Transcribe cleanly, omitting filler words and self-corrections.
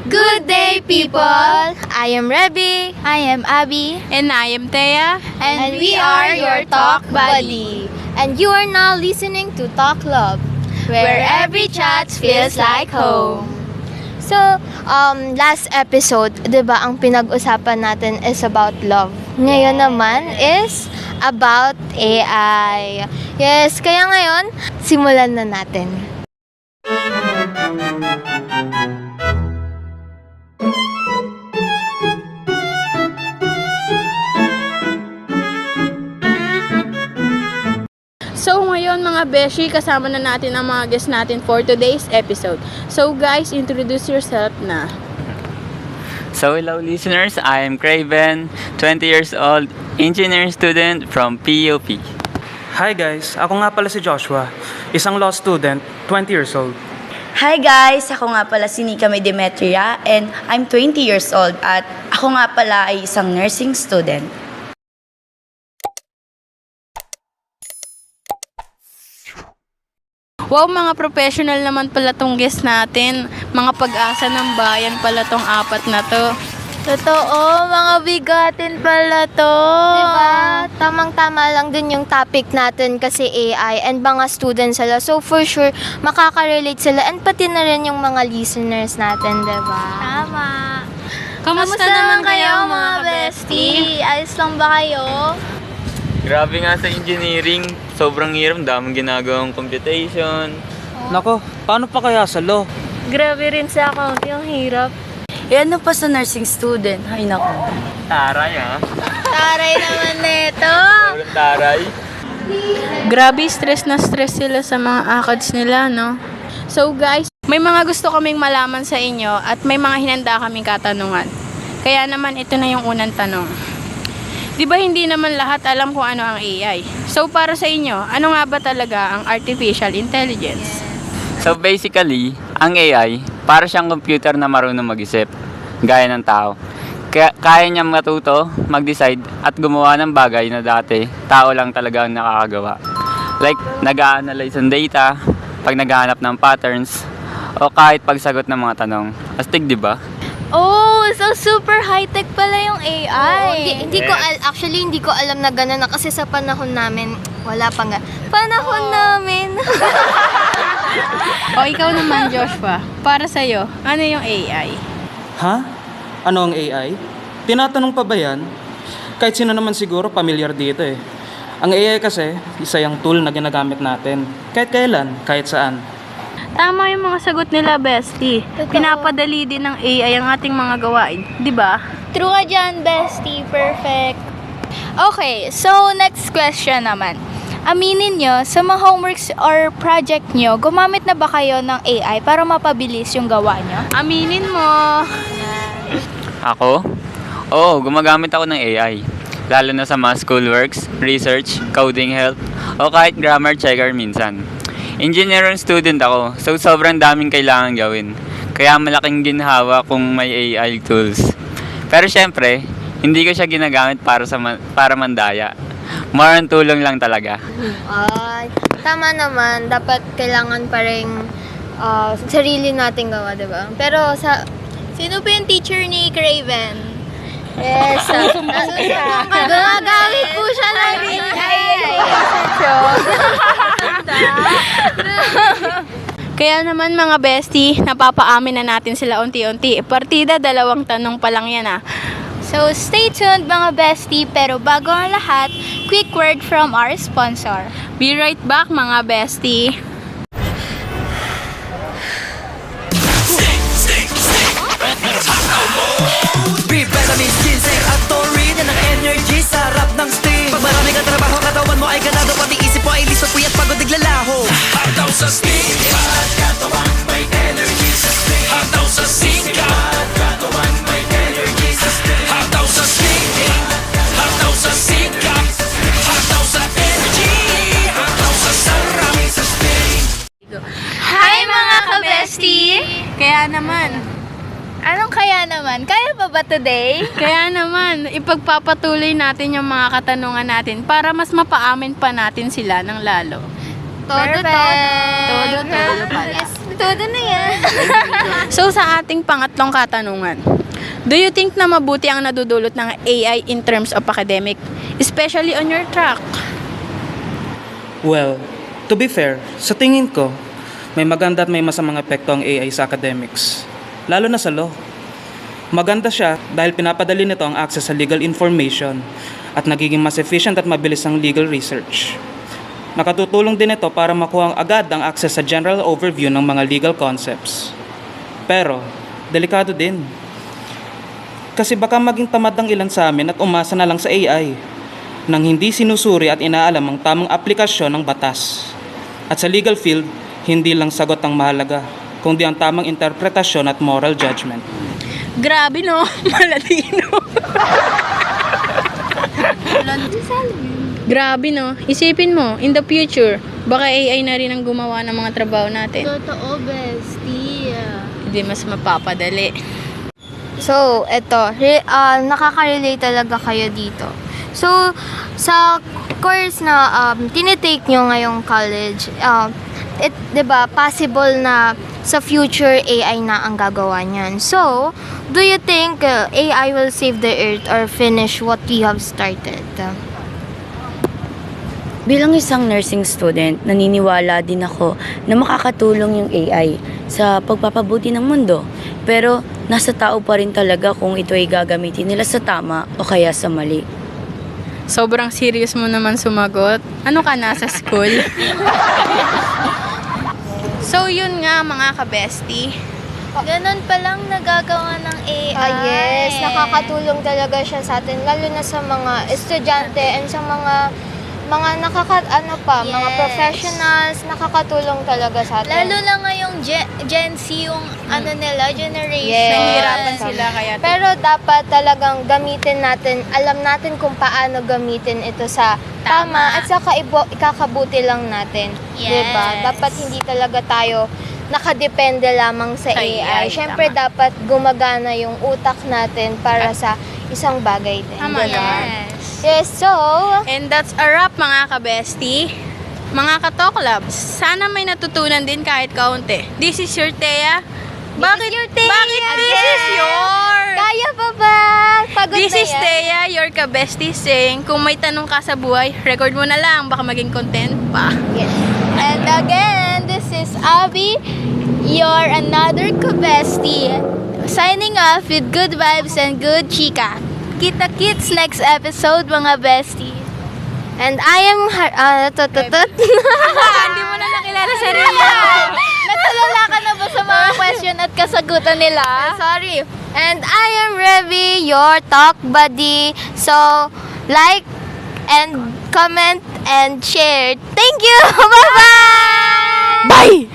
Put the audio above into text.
Good day, people! I am Rebby. I am Abby. And I am Thea. And we are your Talk Buddy. And you are now listening to Talk Love, Where every chat feels like home. So, last episode, 'di ba, ang pinag-usapan natin is about love. Ngayon naman is about AI. Yes, kaya ngayon, simulan na natin. So ngayon mga beshi, kasama na natin ang mga guests natin for today's episode. So guys, introduce yourself na. So hello listeners, I am Craven, 20 years old, engineering student from PUP. Hi guys, ako nga pala si Joshua, isang law student, 20 years old. Hi guys, ako nga pala si Nika May Demetria and I'm 20 years old at ako nga pala ay isang nursing student. Wow, mga professional naman pala tong guest natin. Mga pag-asa ng bayan pala tong apat na to. Totoo, mga bigatin pala to. Diba? Tamang-tama lang din yung topic natin kasi AI and mga students sila. So for sure, makaka-relate sila and pati na rin yung mga listeners natin, diba? Tama. Kamusta naman kayo mga bestie? Ayos lang ba kayo? Grabe nga sa engineering, sobrang hirap, daming ginagawang computation. Nako, paano pa kaya sa law? Grabe rin sa accounting, ang hirap. Ano pa sa nursing student? Ay nako. Taray ha? Taray naman neto. Sobrang taray. Grabe, stress na stress sila sa mga ACADS nila, no? So guys, may mga gusto kaming malaman sa inyo at may mga hinanda kaming katanungan. Kaya naman ito na yung unang tanong. Di ba hindi naman lahat alam kung ano ang AI? So para sa inyo, ano nga ba talaga ang artificial intelligence? So basically, ang AI, para siyang computer na marunong mag-isip, gaya ng tao. Kaya niyang matuto, mag-decide, at gumawa ng bagay na dati, tao lang talaga ang nakakagawa. Like, nag-a-analyze ng data, pag naghahanap ng patterns, o kahit pagsagot ng mga tanong. Astig, di ba? Oh, so super high-tech pala yung AI. Hindi ko actually hindi ko alam na gano'n na kasi sa panahon namin wala pa nga. Panahon namin. O ikaw naman, Joshua, para sa'yo, ano yung AI? Ha? Ano ang AI? Tinatanong pa ba yan? Kahit sino naman siguro pamilyar dito eh. Ang AI kasi, isa yung tool na ginagamit natin. Kahit kailan, kahit saan. Tama yung mga sagot nila, bestie. Pinapadali din ng AI ang ating mga gawain, di ba? True ka dyan, bestie. Perfect. Okay, so next question naman. Aminin nyo, sa mga homeworks or project nyo, gumamit na ba kayo ng AI para mapabilis yung gawa nyo? Aminin mo. Ako? Oo, gumagamit ako ng AI. Lalo na sa mga schoolworks, research, coding help, o kahit grammar checker minsan. Engineering student ako, so sobrang daming kailangan gawin. Kaya malaking ginhawa kung may AI tools. Pero syempre, hindi ko siya ginagamit para mandaya. More on tulong lang talaga. Ay, tama naman. Dapat kailangan pa rin sarili nating gawa, diba? Pero sa... Sino po yung teacher ni Craven? Yes, Gumagamit po siya ng AI. Kaya naman mga bestie, napapaamin na natin sila unti-unti. Partida, 2 tanong pa lang yan ah. So, stay tuned mga bestie. Pero bago ang lahat, quick word from our sponsor. Be right back mga bestie. Vitamins, ginseng at taurine, yan ang energy sa harap ng steam. Pag marami kang trabaho, katawan mo ay ganado, pati isip mo ay lisod, puyat, pagod, naglalaho. Hataw sa steam, at katawan may energy sa steam. Hataw sa steam, at katawan may energy sa steam. Hataw sa steam, hataw sa steam, hataw sa energy, hataw sa sarap sa steam. Hi mga ka-bestie! Kaya naman, Anong kaya naman? Kaya pa ba today? Kaya naman, ipagpapatuloy natin yung mga katanungan natin para mas mapaamin pa natin sila ng lalo. Todo. Todo pala. Yes, Todo na yan. So sa ating pangatlong katanungan, do you think na mabuti ang nadudulot ng AI in terms of academic, especially on your track? Well, to be fair, sa tingin ko, may maganda at may masamang epekto ang AI sa academics. Lalo na sa law. Maganda siya dahil pinapadali nito ang access sa legal information at nagiging mas efficient at mabilis ang legal research. Nakatutulong din ito para makuha agad ang access sa general overview ng mga legal concepts. Pero, delikado din. Kasi baka maging tamad ang ilan sa amin at umasa na lang sa AI nang hindi sinusuri at inaalam ang tamang aplikasyon ng batas. At sa legal field, hindi lang sagot ang mahalaga, kundi ang tamang interpretasyon at moral judgment. Grabe no, Maladino. Grabe no, isipin mo, in the future, baka AI na rin ang gumawa ng mga trabaho natin. Totoo, bestie. Hindi mas mapapadali. So, eto, nakaka-relate talaga kayo dito. So, sa course na tinitake nyo ngayong college, 'di ba, possible na sa future AI na ang gagawa niyan. So, do you think AI will save the earth or finish what we have started? Bilang isang nursing student, naniniwala din ako na makakatulong yung AI sa pagpapabuti ng mundo. Pero nasa tao pa rin talaga kung ito ay gagamitin nila sa tama o kaya sa mali. Sobrang serious mo naman sumagot. Ano ka na sa school? So yun nga mga ka-bestie. Ganon pa lang nagagawa ng AI. Yes, nakakatulong talaga siya sa atin, lalo na sa mga estudyante and sa mga mga mga Yes. professionals, nakakatulong talaga sa atin. Lalo na ngayong Gen Z, yung nila, generation. Yes. Nahihirapan sila kaya Pero dapat talagang gamitin natin, alam natin kung paano gamitin ito sa tama at saka ikakabuti lang natin. Yes. Diba? Dapat hindi talaga tayo nakadepende lamang sa Sa AI. AI, Siyempre dapat gumagana yung utak natin para sa isang bagay din. Tama Diba? naman. Yes, so, And that's a wrap mga ka-bestie. Mga ka-toklabs, sana may natutunan din kahit kaunti. This is your Thea. Bakit your Thea Bakit this is again. your? kaya pa ba? Pagod This na is yan. Thea, your ka-bestie saying, kung may tanong ka sa buhay, record mo na lang, baka maging content pa. Yes. And again, this is Abby, your another ka-bestie, signing off with good vibes and good chika. Kita-kits next episode, mga bestie. And I am Hindi mo na nakilala sarili. Natulala ka na ba sa mga question at kasagutan nila? Sorry. And I am Revy, your talk buddy. So, like and comment and share. Thank you. Bye-bye. Bye!